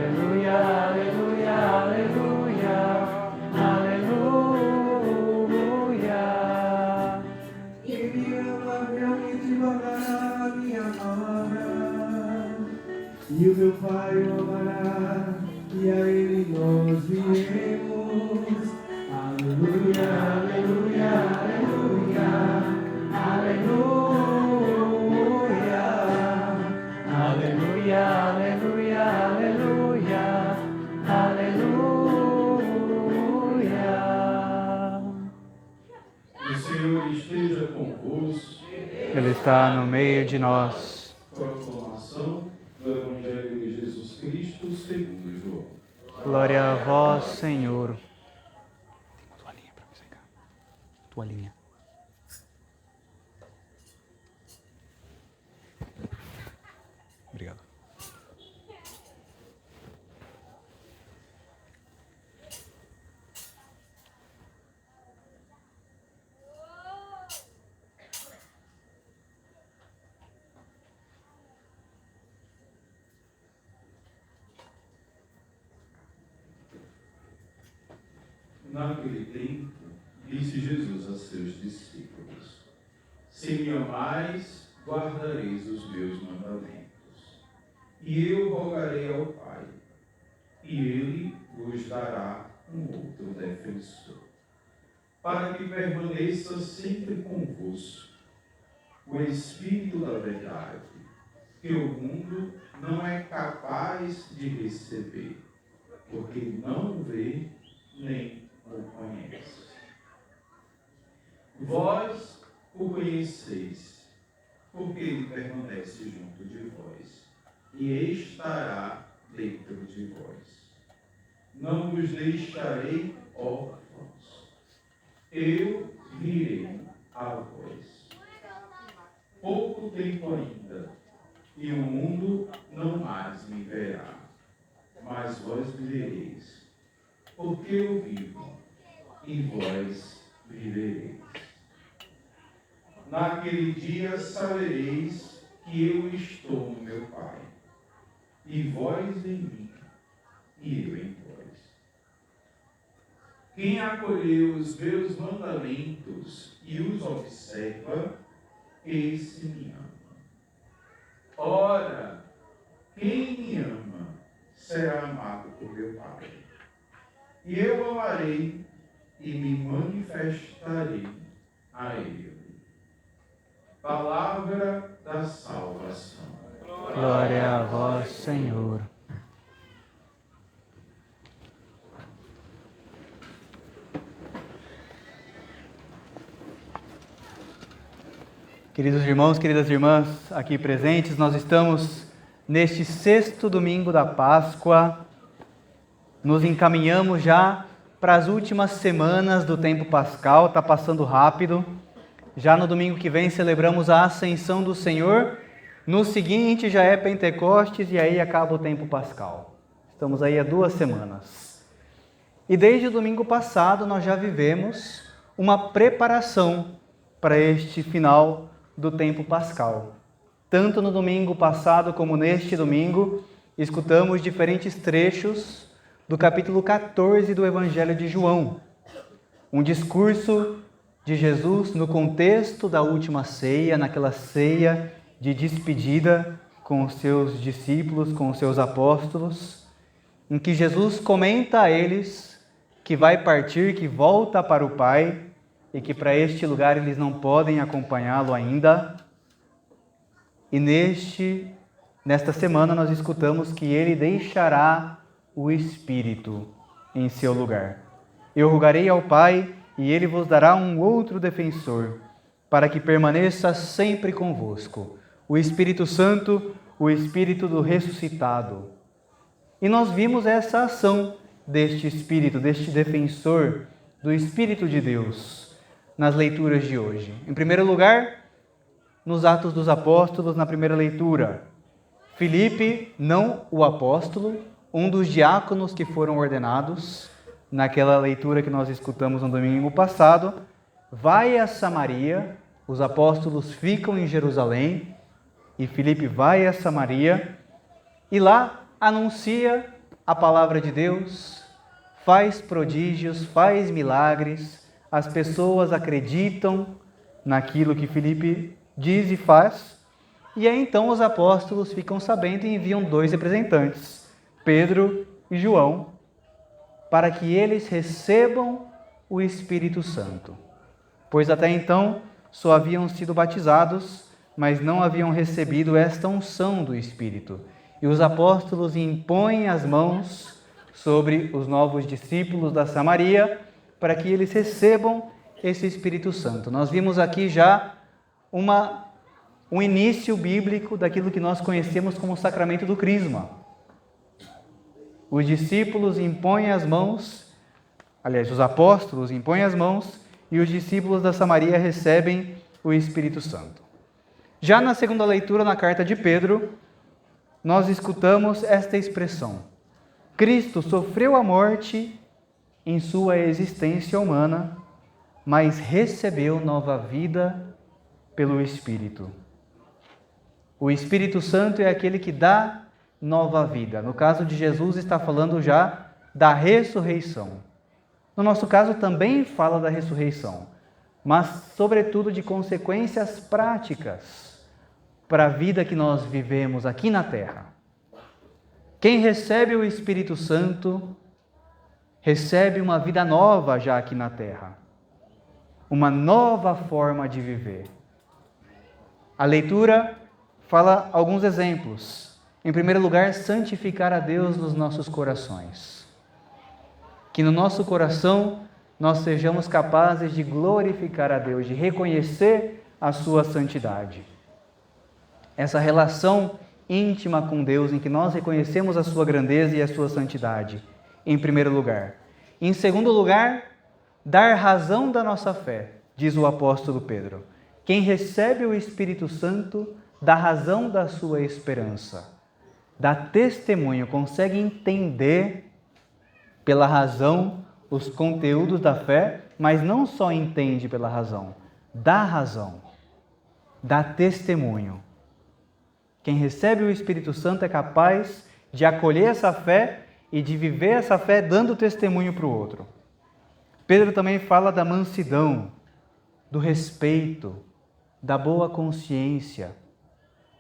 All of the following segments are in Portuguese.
aleluia, aleluia, aleluia. Quem me ama realmente vagará me amará, e o meu Pai o amará, e a Ele nós viremos. Aleluia, aleluia, aleluia, Aleluia, aleluia, aleluia, aleluia. O Senhor esteja convosco. Ele está no meio de nós. Proclamação do Evangelho de Jesus Cristo segundo João. Glória a vós, Senhor. Tem uma toalhinha para me secar. Toalhinha. Obrigado. Naquele tempo, disse Jesus a seus discípulos: Se me amais, guardareis os meus mandamentos. E eu rogarei ao Pai, e Ele vos dará um outro defensor, para que permaneça sempre convosco, o Espírito da verdade, que o mundo não é capaz de receber, porque não o vê nem o conhece. Vós o conheceis, porque ele permanece junto de vós e estará dentro de vós. Não vos deixarei órfãos, eu virei a vós. Pouco tempo ainda, e o mundo não mais me verá, mas vós me vereis, porque eu vivo, e vós vivereis. Naquele dia sabereis que eu estou no meu Pai, e vós em mim, e eu em vós. Quem acolheu os meus mandamentos e os observa, esse me ama. Ora, quem me ama será amado por meu Pai. E eu amarei e me manifestarei a Ele. Palavra da salvação. Glória a vós, Senhor. Queridos irmãos, queridas irmãs, aqui presentes, nós estamos neste 6º domingo da Páscoa. Nos encaminhamos já para as últimas semanas do tempo pascal, está passando rápido. Já no domingo que vem celebramos a Ascensão do Senhor, no seguinte já é Pentecostes e aí acaba o tempo pascal. Estamos aí há 2 semanas. E desde o domingo passado nós já vivemos uma preparação para este final do tempo pascal. Tanto no domingo passado como neste domingo, escutamos diferentes trechos do capítulo 14 do Evangelho de João. Um discurso de Jesus no contexto da última ceia, naquela ceia de despedida com os seus discípulos, com os seus apóstolos, em que Jesus comenta a eles que vai partir, que volta para o Pai e que para este lugar eles não podem acompanhá-lo ainda. E nesta semana nós escutamos que ele deixará o Espírito em seu lugar. Eu rogarei ao Pai e ele vos dará um outro defensor, para que permaneça sempre convosco, o Espírito Santo, o Espírito do ressuscitado. E nós vimos essa ação deste Espírito, deste defensor, do Espírito de Deus, nas leituras de hoje. Em primeiro lugar, nos Atos dos Apóstolos, na primeira leitura, Filipe, não o apóstolo, um dos diáconos que foram ordenados, naquela leitura que nós escutamos no domingo passado, vai a Samaria, os apóstolos ficam em Jerusalém, e Filipe vai a Samaria, e lá anuncia a palavra de Deus, faz prodígios, faz milagres, as pessoas acreditam naquilo que Filipe diz e faz, e aí então os apóstolos ficam sabendo e enviam 2 representantes, Pedro e João, para que eles recebam o Espírito Santo. Pois até então só haviam sido batizados, mas não haviam recebido esta unção do Espírito. E os apóstolos impõem as mãos sobre os novos discípulos da Samaria para que eles recebam esse Espírito Santo. Nós vimos aqui já um início bíblico daquilo que nós conhecemos como o sacramento do Crisma. Os discípulos impõem as mãos, aliás, os apóstolos impõem as mãos e os discípulos da Samaria recebem o Espírito Santo. Já na segunda leitura, na carta de Pedro, nós escutamos esta expressão: Cristo sofreu a morte em sua existência humana, mas recebeu nova vida pelo Espírito. O Espírito Santo é aquele que dá nova vida. No caso de Jesus, está falando já da ressurreição. No nosso caso, também fala da ressurreição, mas, sobretudo, de consequências práticas para a vida que nós vivemos aqui na Terra. Quem recebe o Espírito Santo recebe uma vida nova já aqui na Terra, uma nova forma de viver. A leitura fala alguns exemplos. Em primeiro lugar, santificar a Deus nos nossos corações. Que no nosso coração nós sejamos capazes de glorificar a Deus, de reconhecer a sua santidade. Essa relação íntima com Deus, em que nós reconhecemos a sua grandeza e a sua santidade, em primeiro lugar. Em segundo lugar, dar razão da nossa fé, diz o apóstolo Pedro. Quem recebe o Espírito Santo dá razão da sua esperança, dá testemunho, consegue entender pela razão os conteúdos da fé, mas não só entende pela razão, dá testemunho. Quem recebe o Espírito Santo é capaz de acolher essa fé e de viver essa fé dando testemunho para o outro. Pedro também fala da mansidão, do respeito, da boa consciência.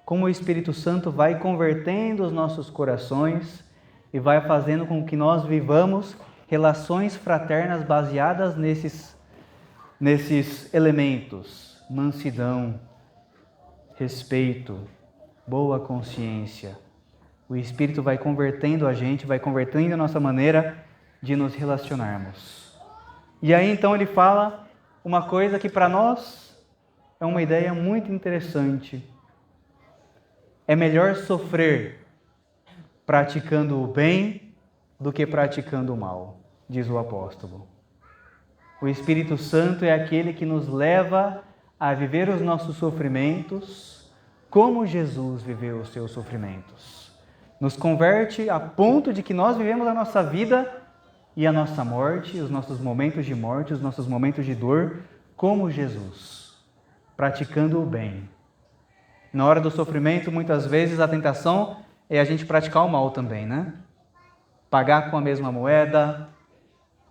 Como o Espírito Santo vai convertendo os nossos corações e vai fazendo com que nós vivamos relações fraternas baseadas nesses elementos: mansidão, respeito, boa consciência. O Espírito vai convertendo a gente, vai convertendo a nossa maneira de nos relacionarmos. E aí então ele fala uma coisa que para nós é uma ideia muito interessante. É melhor sofrer praticando o bem do que praticando o mal, diz o apóstolo. O Espírito Santo é aquele que nos leva a viver os nossos sofrimentos como Jesus viveu os seus sofrimentos. Nos converte a ponto de que nós vivemos a nossa vida e a nossa morte, os nossos momentos de morte, os nossos momentos de dor, como Jesus, praticando o bem. Na hora do sofrimento, muitas vezes a tentação é a gente praticar o mal também, né? Pagar com a mesma moeda,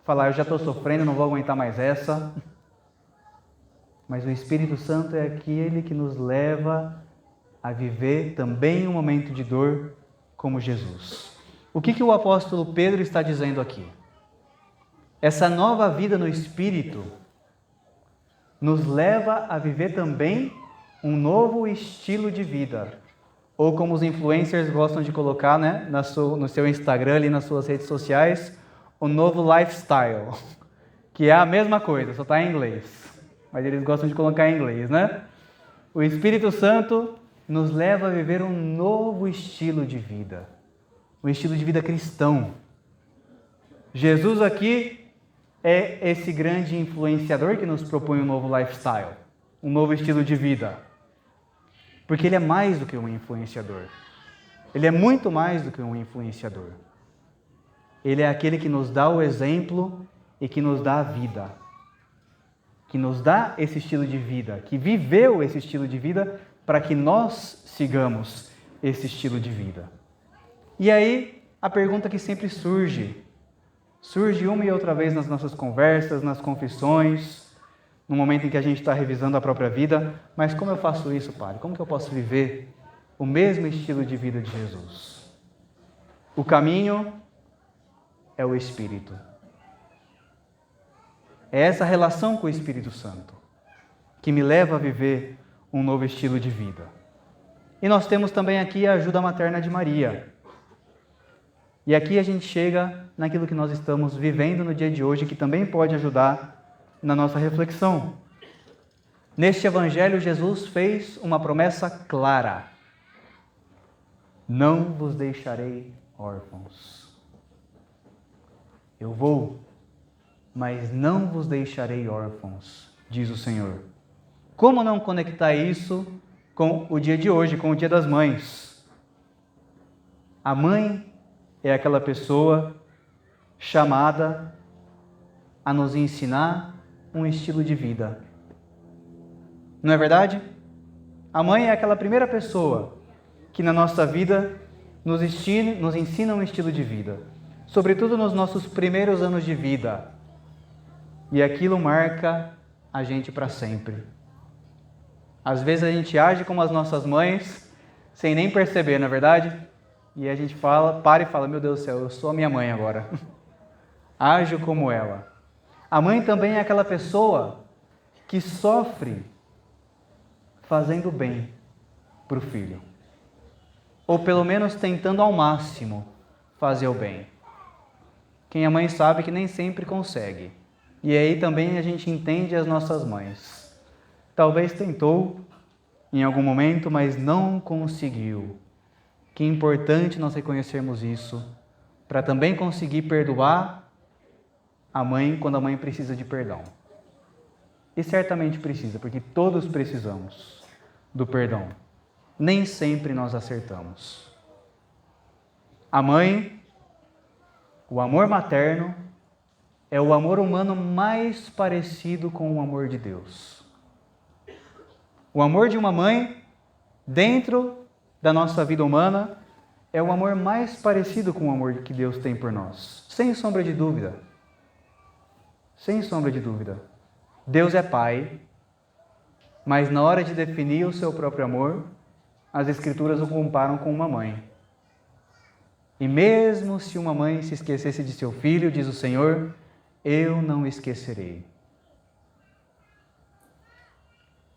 falar, eu já estou sofrendo, não vou aguentar mais essa. Mas o Espírito Santo é aquele que nos leva a viver também um momento de dor como Jesus. O que o apóstolo Pedro está dizendo aqui? Essa nova vida no Espírito nos leva a viver também um novo estilo de vida. Ou como os influencers gostam de colocar, né, no seu Instagram, ali nas suas redes sociais, o novo lifestyle, que é a mesma coisa, só está em inglês. Mas eles gostam de colocar em inglês, né? O Espírito Santo nos leva a viver um novo estilo de vida, um estilo de vida cristão. Jesus aqui é esse grande influenciador que nos propõe um novo lifestyle, um novo estilo de vida. Porque ele é mais do que um influenciador. Ele é muito mais do que um influenciador. Ele é aquele que nos dá o exemplo e que nos dá a vida. Que nos dá esse estilo de vida, que viveu esse estilo de vida para que nós sigamos esse estilo de vida. E aí, a pergunta que sempre surge uma e outra vez nas nossas conversas, nas confissões, no momento em que a gente está revisando a própria vida, mas como eu faço isso, Padre? Como que eu posso viver o mesmo estilo de vida de Jesus? O caminho é o Espírito. É essa relação com o Espírito Santo que me leva a viver um novo estilo de vida. E nós temos também aqui a ajuda materna de Maria. E aqui a gente chega naquilo que nós estamos vivendo no dia de hoje, que também pode ajudar na nossa reflexão. Neste Evangelho, Jesus fez uma promessa clara: não vos deixarei órfãos. Eu vou, mas não vos deixarei órfãos, diz o Senhor. Como não conectar isso com o dia de hoje, com o Dia das Mães? A mãe é aquela pessoa chamada a nos ensinar um estilo de vida. Não é verdade? A mãe é aquela primeira pessoa que na nossa vida nos ensina um estilo de vida, sobretudo nos nossos primeiros anos de vida. E aquilo marca a gente para sempre. Às vezes a gente age como as nossas mães, sem nem perceber, não é verdade? E a gente para e fala: meu Deus do céu, eu sou a minha mãe agora. Ajo como ela. A mãe também é aquela pessoa que sofre fazendo bem para o filho. Ou pelo menos tentando ao máximo fazer o bem. Quem é mãe sabe que nem sempre consegue. E aí também a gente entende as nossas mães. Talvez tentou em algum momento, mas não conseguiu. Que é importante nós reconhecermos isso, para também conseguir perdoar a mãe quando a mãe precisa de perdão. E certamente precisa, porque todos precisamos do perdão. Nem sempre nós acertamos. A mãe, o amor materno, é o amor humano mais parecido com o amor de Deus. O amor de uma mãe, dentro da nossa vida humana, é o amor mais parecido com o amor que Deus tem por nós. Sem sombra de dúvida. Sem sombra de dúvida. Deus é Pai, mas na hora de definir o seu próprio amor, as Escrituras o comparam com uma mãe. E mesmo se uma mãe se esquecesse de seu filho, diz o Senhor, eu não esquecerei.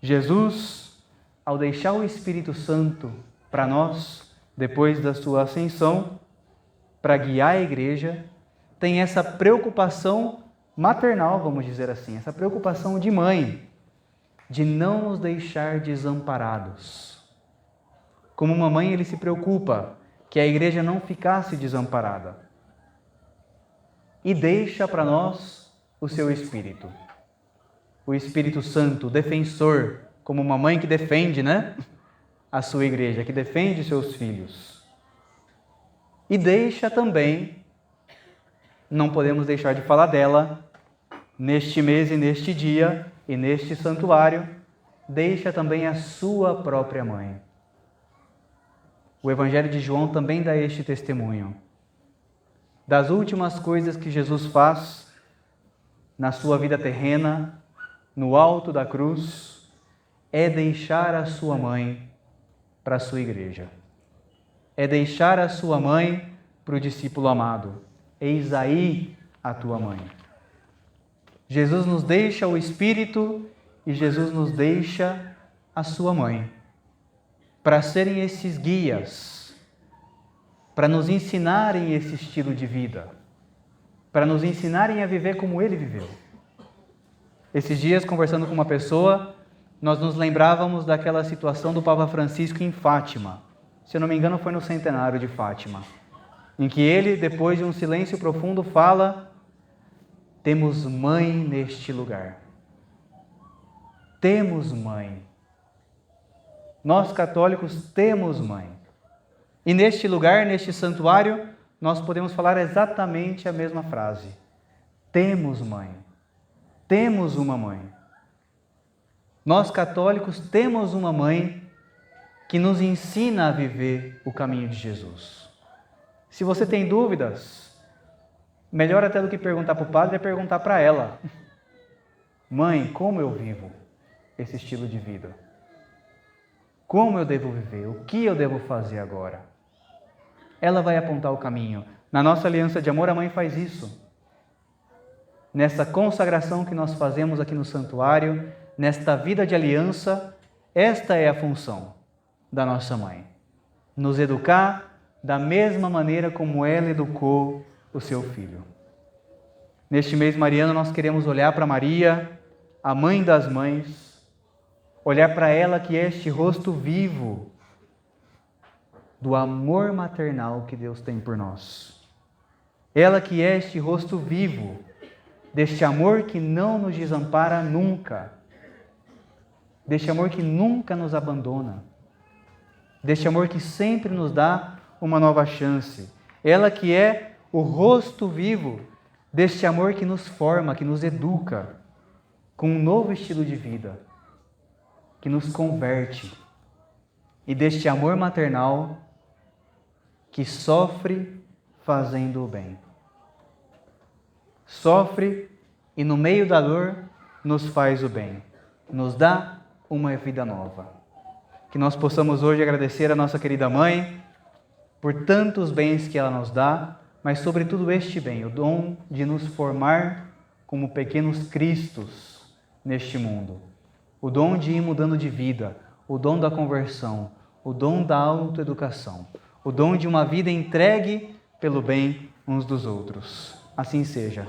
Jesus, ao deixar o Espírito Santo para nós, depois da sua ascensão, para guiar a igreja, tem essa preocupação maternal, vamos dizer assim, essa preocupação de mãe, de não nos deixar desamparados. Como uma mãe, ele se preocupa que a igreja não ficasse desamparada. E deixa para nós o seu Espírito. O Espírito Santo, defensor, como uma mãe que defende, a sua igreja, que defende seus filhos. E deixa também, não podemos deixar de falar dela, neste mês e neste dia e neste santuário, deixa também a sua própria mãe. O Evangelho de João também dá este testemunho. Das últimas coisas que Jesus faz na sua vida terrena, no alto da cruz, é deixar a sua mãe para a sua igreja. É deixar a sua mãe para o discípulo amado. Eis aí a tua mãe. Jesus nos deixa o Espírito e Jesus nos deixa a sua mãe, para serem esses guias, para nos ensinarem esse estilo de vida, para nos ensinarem a viver como ele viveu. Esses dias, conversando com uma pessoa, nós nos lembrávamos daquela situação do Papa Francisco em Fátima. Se eu não me engano, foi no centenário de Fátima, em que ele, depois de um silêncio profundo, fala: temos mãe neste lugar. Temos mãe. Nós católicos temos mãe. E neste lugar, neste santuário, nós podemos falar exatamente a mesma frase. Temos mãe. Temos uma mãe. Nós católicos temos uma mãe que nos ensina a viver o caminho de Jesus. Se você tem dúvidas, melhor até do que perguntar para o padre é perguntar para ela. Mãe, como eu vivo esse estilo de vida? Como eu devo viver? O que eu devo fazer agora? Ela vai apontar o caminho. Na nossa aliança de amor, a mãe faz isso. Nessa consagração que nós fazemos aqui no santuário, nesta vida de aliança, esta é a função da nossa mãe. Nos educar da mesma maneira como ela educou o seu filho. Neste mês mariano, nós queremos olhar para Maria, a mãe das mães, olhar para ela que é este rosto vivo do amor maternal que Deus tem por nós. Ela que é este rosto vivo deste amor que não nos desampara nunca, deste amor que nunca nos abandona, deste amor que sempre nos dá uma nova chance. Ela que é o rosto vivo deste amor que nos forma, que nos educa com um novo estilo de vida, que nos converte, e deste amor maternal que sofre fazendo o bem. Sofre e no meio da dor nos faz o bem, nos dá uma vida nova. Que nós possamos hoje agradecer a nossa querida mãe por tantos bens que ela nos dá, mas sobretudo este bem, o dom de nos formar como pequenos cristos neste mundo. O dom de ir mudando de vida, o dom da conversão, o dom da autoeducação, o dom de uma vida entregue pelo bem uns dos outros. Assim seja.